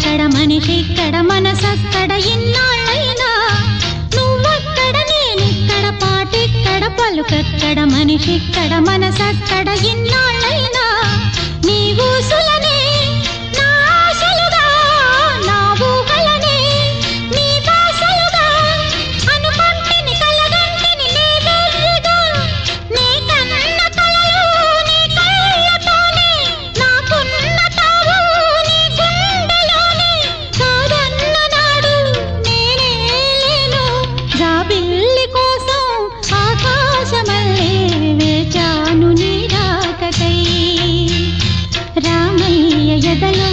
పువ్వక్కడ మనిషిక్కడ మనసక్కడ ఇన్నాళ్ళైనా నువ్వక్కడ నేనిక్కడ పాటిక్కడ పలుకక్కడ మనిషిక్కడ మనసక్కడ ఇన్నాళ్ళైనా నీ ఊసులనే నా ఆశలుగా నా ఊహలనే నీ దాసలుగా అనుకుంటిని కలగంటిని నీ వెర్రిగా నీ కన్న కలలు నీ కళ్ళతోనే నాకున్న తావు నీ గుండెలోనే కాదన్న నాడు నేనే లేను జాబిల్లి కోసం ఆకాశమల్లే వేచాను నీ రాకకై రామయ్య ఎదలో